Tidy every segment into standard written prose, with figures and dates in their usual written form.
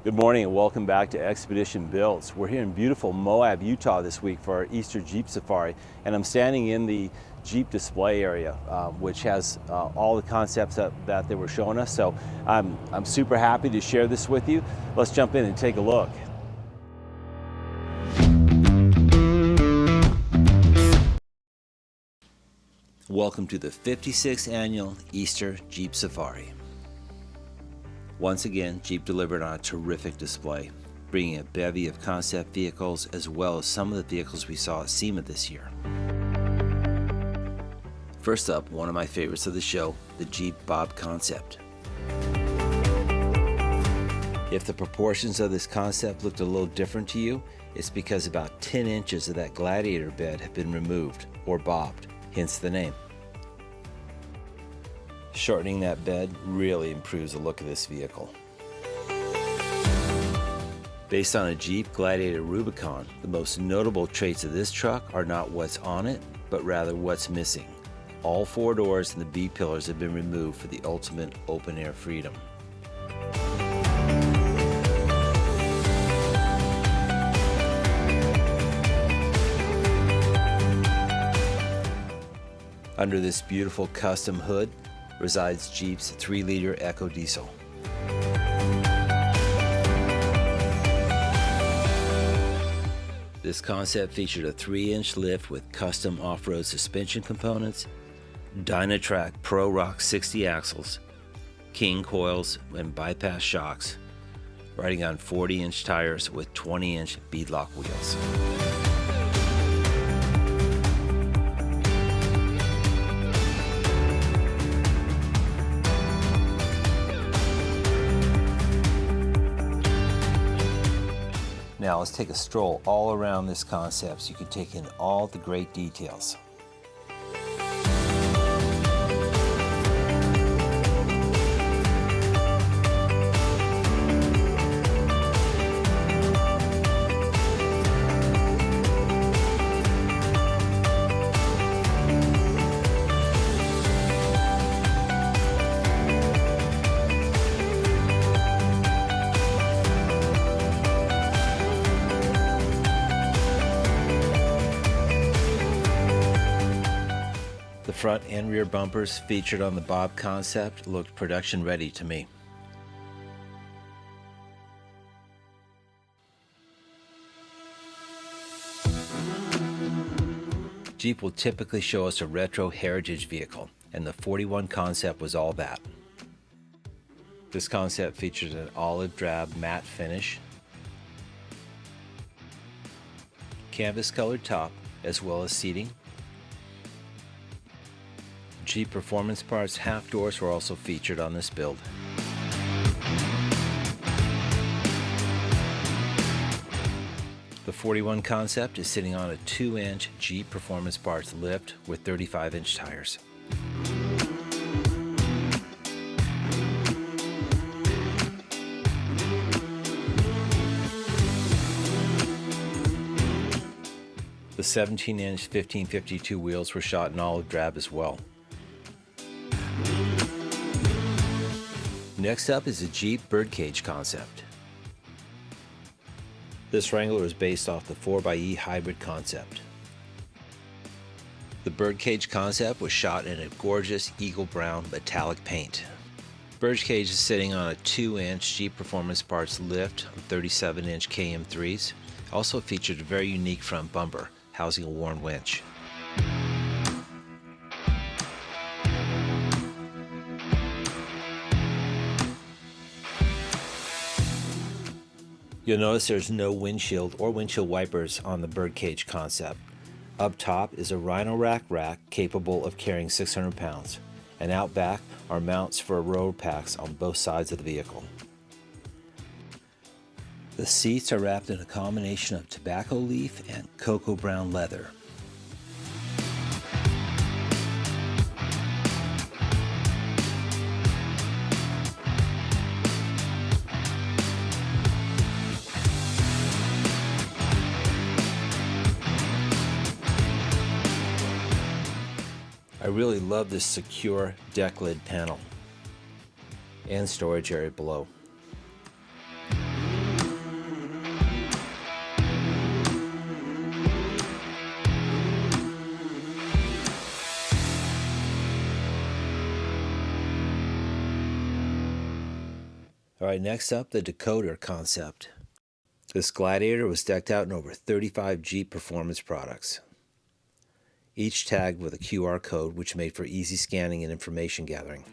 Good morning and welcome back to Expedition Builds. We're here in beautiful Moab, Utah this week for our Easter Jeep Safari, and I'm standing in the Jeep display area, which has all the concepts that they were showing us. So I'm super happy to share this with you. Let's jump in and take a look. Welcome to the 56th annual Easter Jeep Safari. Once again, Jeep delivered on a terrific display, bringing a bevy of concept vehicles as well as some of the vehicles we saw at SEMA this year. First up, one of my favorites of the show, the Jeep Bob Concept. If the proportions of this concept looked a little different to you, it's because about 10 inches of that Gladiator bed have been removed or bobbed, hence the name. Shortening that bed really improves the look of this vehicle. Based on a Jeep Gladiator Rubicon, the most notable traits of this truck are not what's on it, but rather what's missing. All four doors and the B-pillars have been removed for the ultimate open-air freedom. Under this beautiful custom hood resides Jeep's 3-liter Eco Diesel. This concept featured a 3-inch lift with custom off-road suspension components, Dynatrac Pro Rock 60 axles, King coils, and bypass shocks, riding on 40-inch tires with 20-inch beadlock wheels. Now let's take a stroll all around this concept so you can take in all the great details. The front and rear bumpers featured on the Bob concept looked production ready to me. Jeep will typically show us a retro heritage vehicle, and the 41 concept was all that. This concept features an olive drab matte finish, canvas colored top, as well as seating. Jeep Performance Parts half doors were also featured on this build. The 41 concept is sitting on a 2-inch Jeep Performance Parts lift with 35-inch tires. The 17-inch 1552 wheels were shot in olive drab as well. Next up is the Jeep Birdcage Concept. This Wrangler is based off the 4xe hybrid concept. The Birdcage Concept was shot in a gorgeous eagle brown metallic paint. Birdcage is sitting on a 2-inch Jeep Performance Parts lift on 37-inch KM3s. Also featured a very unique front bumper, housing a worn winch. You'll notice there's no windshield or windshield wipers on the Birdcage concept. Up top is a Rhino rack capable of carrying 600 pounds, and out back are mounts for road packs on both sides of the vehicle. The seats are wrapped in a combination of tobacco leaf and cocoa brown leather. I really love this secure deck lid panel and storage area below. All right, next up, the Decoder Concept. This Gladiator was decked out in over 35 Jeep performance products, each tagged with a QR code which made for easy scanning and information gathering.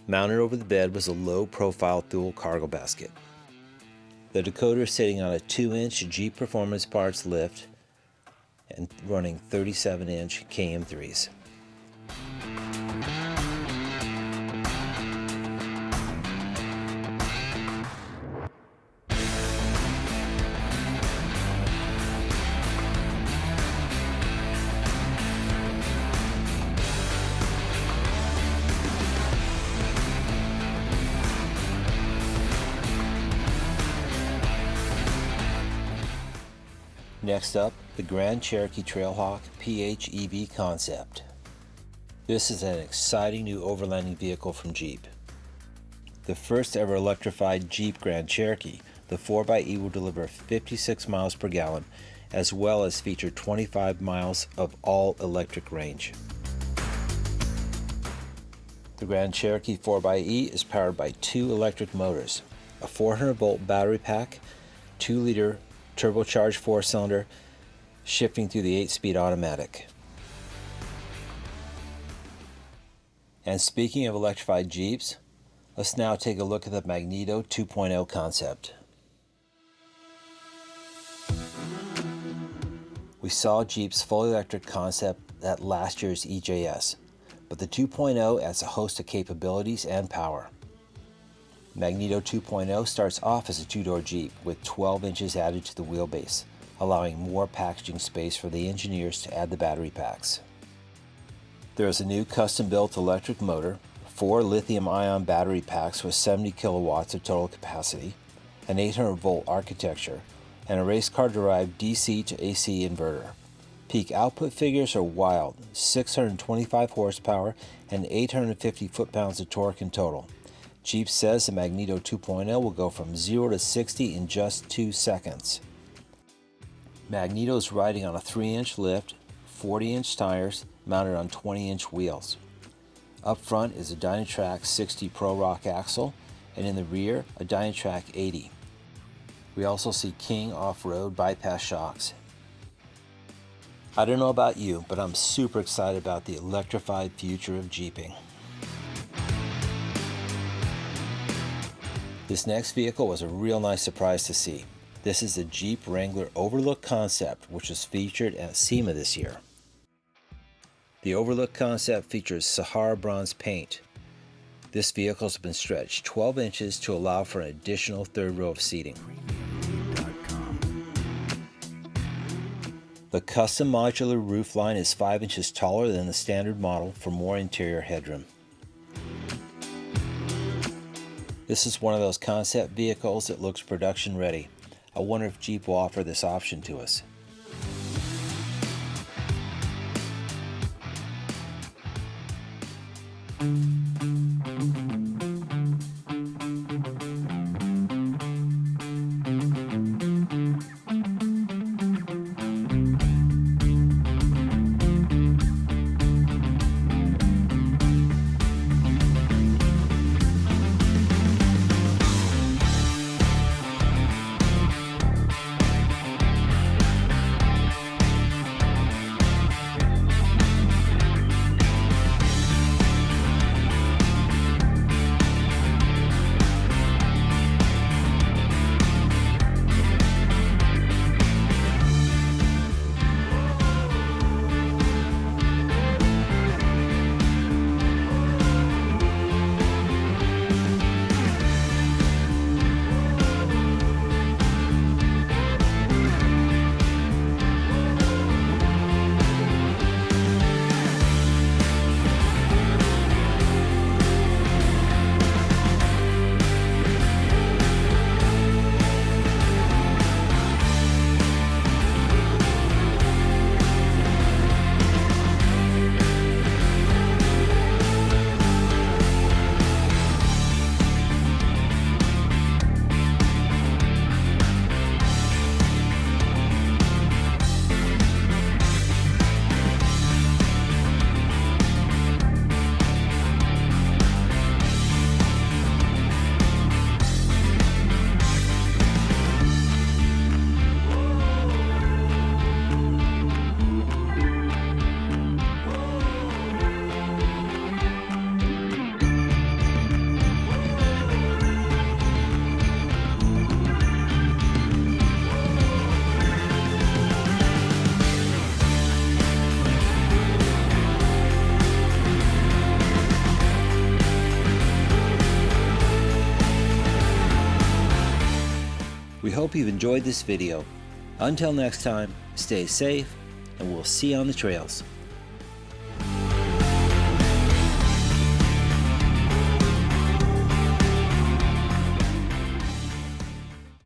Mounted over the bed was a low-profile dual cargo basket. The Decoder is sitting on a 2-inch Jeep Performance Parts lift and running 37-inch KM3s. Next up, the Grand Cherokee Trailhawk PHEV Concept. This is an exciting new overlanding vehicle from Jeep. The first ever electrified Jeep Grand Cherokee, the 4xe will deliver 56 miles per gallon, as well as feature 25 miles of all-electric range. The Grand Cherokee 4xe is powered by 2 electric motors, a 400-volt battery pack, 2-liter turbocharged 4-cylinder, shifting through the 8-speed automatic. And speaking of electrified Jeeps, let's now take a look at the Magneto 2.0 concept. We saw Jeep's fully electric concept at last year's EJS, but the 2.0 adds a host of capabilities and power. Magneto 2.0 starts off as a 2-door Jeep with 12 inches added to the wheelbase, allowing more packaging space for the engineers to add the battery packs. There is a new custom-built electric motor, 4 lithium-ion battery packs with 70 kilowatts of total capacity, an 800-volt architecture, and a race car-derived DC to AC inverter. Peak output figures are wild, 625 horsepower and 850 foot-pounds of torque in total. Jeep says the Magneto 2.0 will go from 0 to 60 in just 2 seconds. Magneto is riding on a 3-inch lift, 40-inch tires mounted on 20-inch wheels. Up front is a Dynatrac 60 Pro Rock axle, and in the rear, a Dynatrac 80. We also see King off-road bypass shocks. I don't know about you, but I'm super excited about the electrified future of Jeeping. This next vehicle was a real nice surprise to see. This is the Jeep Wrangler Overlook concept, which was featured at SEMA this year. The Overlook concept features Sahara bronze paint. This vehicle has been stretched 12 inches to allow for an additional third row of seating. The custom modular roofline is 5 inches taller than the standard model for more interior headroom. This is one of those concept vehicles that looks production ready. I wonder if Jeep will offer this option to us. We hope you've enjoyed this video. Until next time, stay safe, and we'll see you on the trails.